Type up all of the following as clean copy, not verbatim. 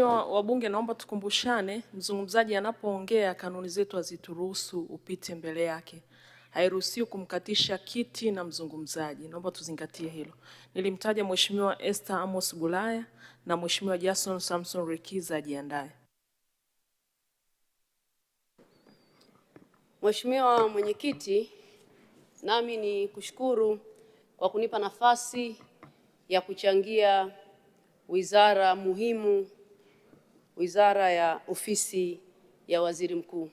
Waheshimiwa wabunge, naomba tukumbushane, mzungumzaji anapoongea kanuni zetu hazituruhusu upite mbele yake. Hairuhusiwi kumkatisha kiti na mzungumzaji. Naomba tuzingatie hilo. Nilimtaja Mheshimiwa Esther Amos Bulaya na Mheshimiwa Jason Samson Rekiza ajiandae. Mheshimiwa Mwenyekiti, nami ni kushukuru kwa kunipa nafasi ya kuchangia wizara muhimu, Wizara ya Ofisi ya Waziri Mkuu.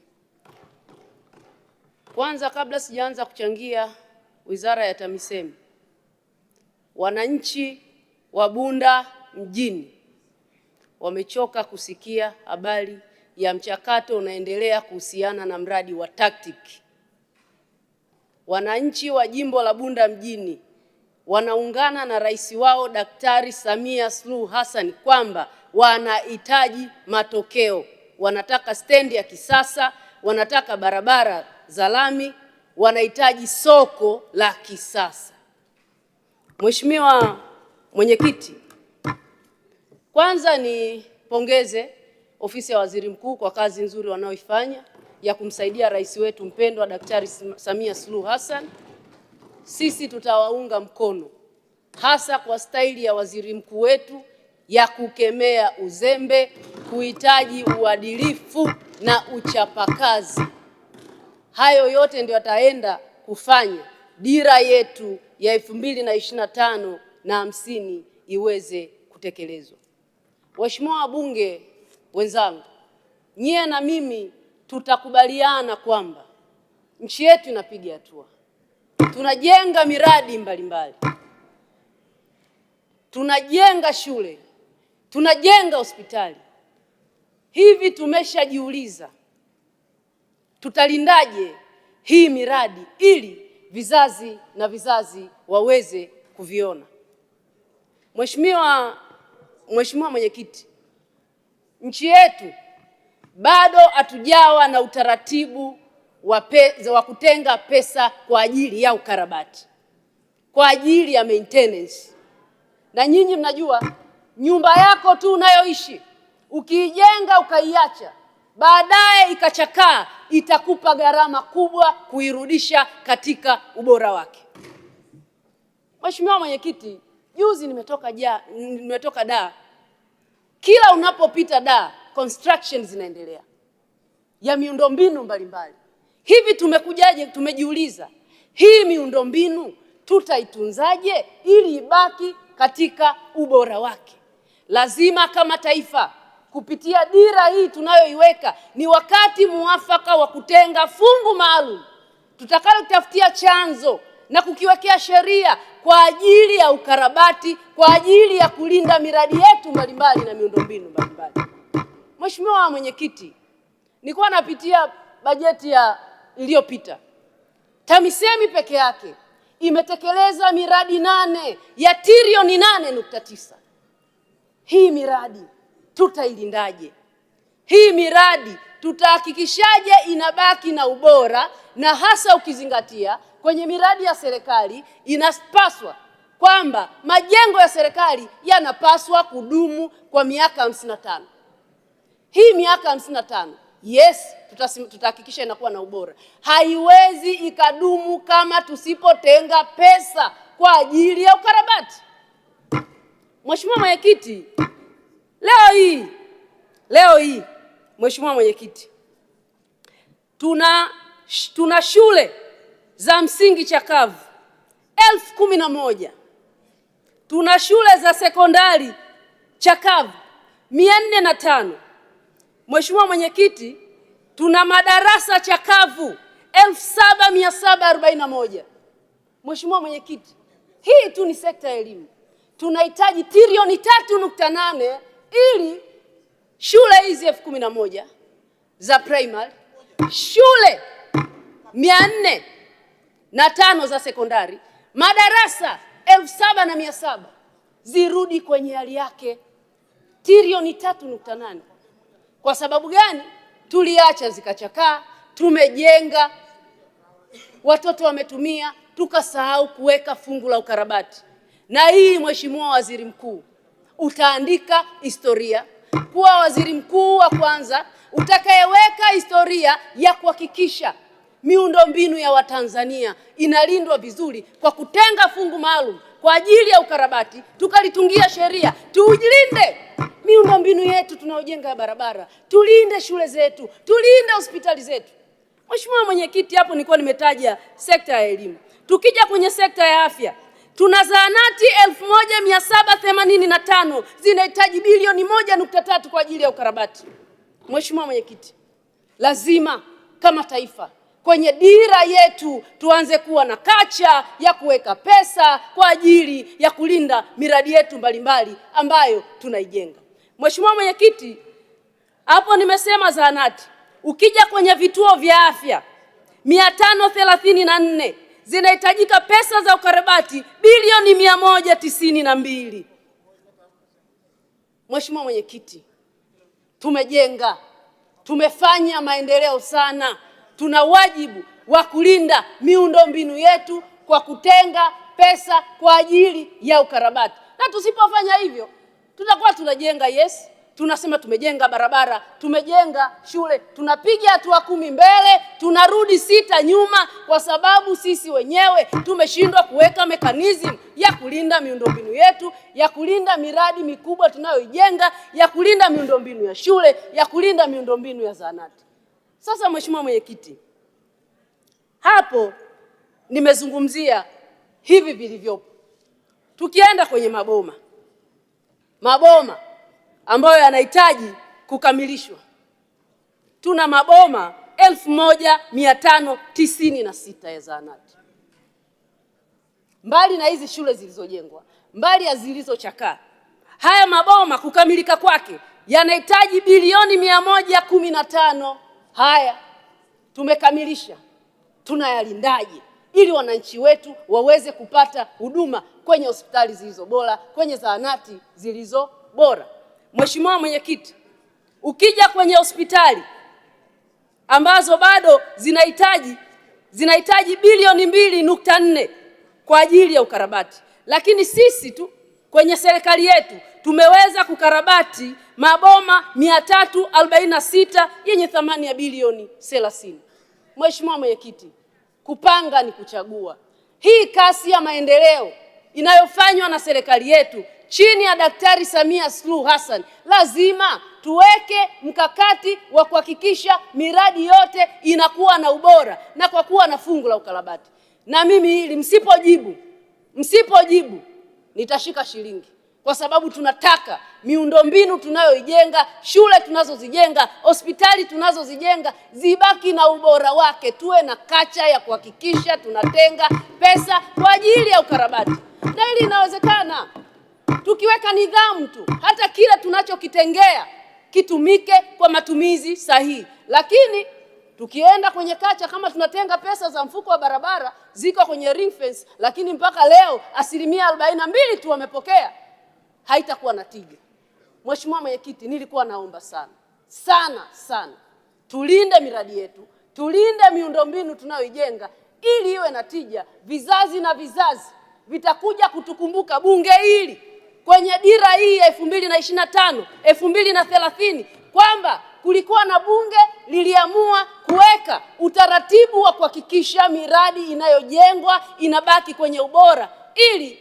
Kwanza, kabla sijaanza kuchangia wizara ya TAMISEMI, wananchi wa Bunda mjini wamechoka kusikia habari ya mchakato unaendelea kuhusiana na mradi wa TACTIC. Wananchi wa jimbo la Bunda mjini wanaungana na rais wao Daktari Samia Suluhu Hassan kwamba wanahitaji matokeo. Wanataka stendi ya kisasa, wanataka barabara za lami, wanahitaji soko la kisasa. Mheshimiwa Mwenyekiti, kwanza nipongeze Ofisi ya Waziri Mkuu kwa kazi nzuri wanaoifanya ya kumsaidia rais wetu mpendwa Daktari Samia Suluhu Hassan. Sisi tutawaunga mkono, hasa kwa staili ya waziri mkuu wetu ya kukemea uzembe, kuhitaji uadilifu na uchapakazi. Hayo yote ndio ataenda kufanya dira yetu ya 2025 na 50 iweze kutekelezwa. Waheshimiwa wabunge wenzangu, nyie na mimi tutakubaliana kwamba nchi yetu inapiga hatua. Tunajenga miradi mbalimbali, tunajenga shule, tunajenga hospitali. Hivi tumeshajiuliza tutalindaje hii miradi ili vizazi na vizazi waweze kuviona? Mheshimiwa Mwenyekiti, nchi yetu bado hatujawa na utaratibu wa kutenga pesa kwa ajili ya ukarabati, kwa ajili ya maintenance. Na nyinyi mnajua, nyumba yako tu unayoishi ukiijenga ukaiacha, baadaye ikachakaa, itakupa gharama kubwa kuirudisha katika ubora wake. Mheshimiwa Mwenyekiti, juzi nimetoka Dar. Kila unapopita Dar, construction zinaendelea ya miundombinu mbalimbali. Hivi tumekujaje? Tumejiuliza, hii miundombinu tutaitunzaje ili ibaki katika ubora wake? Lazima kama taifa, kupitia dira hii tunayoiweka, ni wakati muafaka wa kutenga fungu maalum tutakalotafutia chanzo na kukiwekea sheria kwa ajili ya ukarabati, kwa ajili ya kulinda miradi yetu mbalimbali na miundombinu mbalimbali. Mheshimiwa Mwenyekiti, nilikuwa napitia bajeti iliyopita. TAMISEMI peke yake imetekeleza miradi 8 ya trilioni 8.9. Hii miradi tutailindaje? Hii miradi tutahakikishaje inabaki na ubora, na hasa ukizingatia kwenye miradi ya serikali inapaswa kwamba majengo ya serikali yanapaswa kudumu kwa miaka 55. Hii miaka 55, yes, tutahakikisha inakuwa na ubora. Haiwezi ikadumu kama tusipotenga pesa kwa ajili ya ukarabati. Mheshimiwa Mwenyekiti, leo hii Mheshimiwa Mwenyekiti, tuna shule za msingi chakavu 11,000. Tuna shule za sekondari chakavu 405. Mheshimiwa Mwenyekiti, tuna madarasa chakavu 7,741. Mheshimiwa Mwenyekiti, hii tu ni sekta ya elimu. Tunahitaji trilioni 3.8 ili shule hizi 11,000 za primary, shule 405 za sekondari, madarasa 7,700 zirudi kwenye hali yake. Trilioni 3.8. Kwa sababu gani? Tuliacha zikachakaa, tumejenga, watoto wametumia, tukasahau kuweka fungu la ukarabati. Na hii Mheshimiwa Waziri Mkuu, utaandika historia kuwa waziri mkuu wa kwanza utakayeweka historia ya kuhakikisha miundombinu ya Watanzania inalindwa vizuri kwa kutenga fungu maalum kwa ajili ya ukarabati, tukalitungia sheria. Tulinde miundombinu yetu tunayojenga ya barabara, tulinde shule zetu, tulinde hospitali zetu. Mheshimiwa Mwenyekiti, hapo nilikuwa nimetaja sekta ya elimu. Tukija kwenye sekta ya afya, tuna zahanati 1785 zinahitaji bilioni 1.3 kwa ajili ya ukarabati. Mheshimiwa Mwenyekiti, lazima kama taifa kwenye dira yetu tuanze kuwa na kacha ya kuweka pesa kwa ajili ya kulinda miradi yetu mbalimbali ambayo tunaijenga. Mheshimiwa Mwenyekiti, hapo nimesema zahanati. Ukija kwenye vituo vya afya 534 zinahitajika pesa za ukarabati bilioni 192. Mheshimiwa Mwenyekiti, tumejenga, tumefanya maendeleo sana. Tuna wajibu wa kulinda miundombinu yetu kwa kutenga pesa kwa ajili ya ukarabati. Na tusipofanya hivyo, tutakuwa tunajenga tunasema tumejenga barabara, tumejenga shule, tunapiga hatua 10 mbele, tunarudi 6 nyuma, kwa sababu sisi wenyewe tumeshindwa kuweka mekanizmu ya kulinda miundombinu yetu, ya kulinda miradi mikubwa tunayoijenga, ya kulinda miundombinu ya shule, ya kulinda miundombinu ya zahanati. Sasa Mheshimiwa Mwenyekiti, hapo nimezungumzia hivi vilivyopo. Tukienda kwenye maboma ambayo yanahitaji kukamilishwa, tuna maboma 1596 ya zahanati. Mbali na hizi shule zilizojengwa, mbali ya zilizochakaa, haya maboma kukamilika kwake yanahitaji bilioni 115. Haya tumekamilisha, tunayalindaje ili wananchi wetu waweze kupata huduma kwenye hospitali zilizo bora, kwenye zahanati zilizo bora? Mheshimiwa Mwenyekiti, ukija kwenye hospitali ambazo bado zinahitaji bilioni 2.4 kwa ajili ya ukarabati, lakini sisi tu kwenye serikali yetu tumeweza kukarabati maboma 346 yenye thamani ya bilioni 30. Mheshimiwa Mwenyekiti, kupanga ni kuchagua. Hii kasi ya maendeleo inayofanywa na serikali yetu chini ya Daktari Samia Suluhu Hassan, lazima tuweke mkakati wa kuhakikisha miradi yote inakuwa na ubora na kwa kuwa na fungu la ukarabati. Na mimi hili msipojibu nitashika shilingi, kwa sababu tunataka miundombinu tunayoijenga, shule tunazozijenga, hospitali tunazozijenga zibaki na ubora wake. Tuwe na kacha ya kuhakikisha tunatenga pesa kwa ajili ya ukarabati, na hili inawezekana tukiweka nidhamu tu, hata kile tunachokitengea kitumike kwa matumizi sahihi. Lakini tukienda kwenye kacha, kama tunatenga pesa za mfuko wa barabara ziko kwenye ring fence, lakini mpaka leo 42% tu wamepokea, haitakuwa na tija. Mheshimiwa Mwenyekiti, nilikuwa naomba sana tulinde miradi yetu, tulinde miundombinu tunayoijenga ili iwe na tija. Vizazi na vizazi vitakuja kutukumbuka bunge hili kwenye dira hii ya 2025 2030 kwamba kulikuwa na bunge liliamua kuweka utaratibu wa kuhakikisha miradi inayojengwa inabaki kwenye ubora ili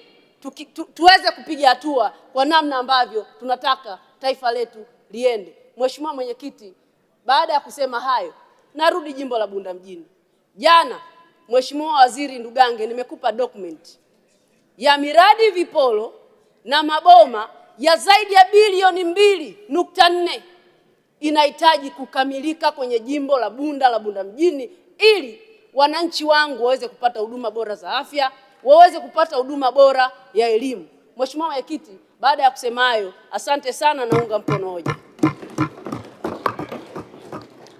tuweze kupiga hatua kwa namna ambavyo tunataka taifa letu liende. Mheshimiwa Mwenyekiti, baada ya kusema hayo, narudi jimbo la Bunda mjini. Jana Mheshimiwa Waziri Ndugange, nimekupa document ya miradi vipolo na maboma ya zaidi ya bilioni 2.4 inahitaji kukamilika kwenye jimbo la Bunda mjini ili wananchi wangu waweze kupata huduma bora za afya, waweze kupata huduma bora ya elimu. Mheshimiwa Mwenyekiti, baada ya kusema hayo, asante sana, naunga mkono hoja.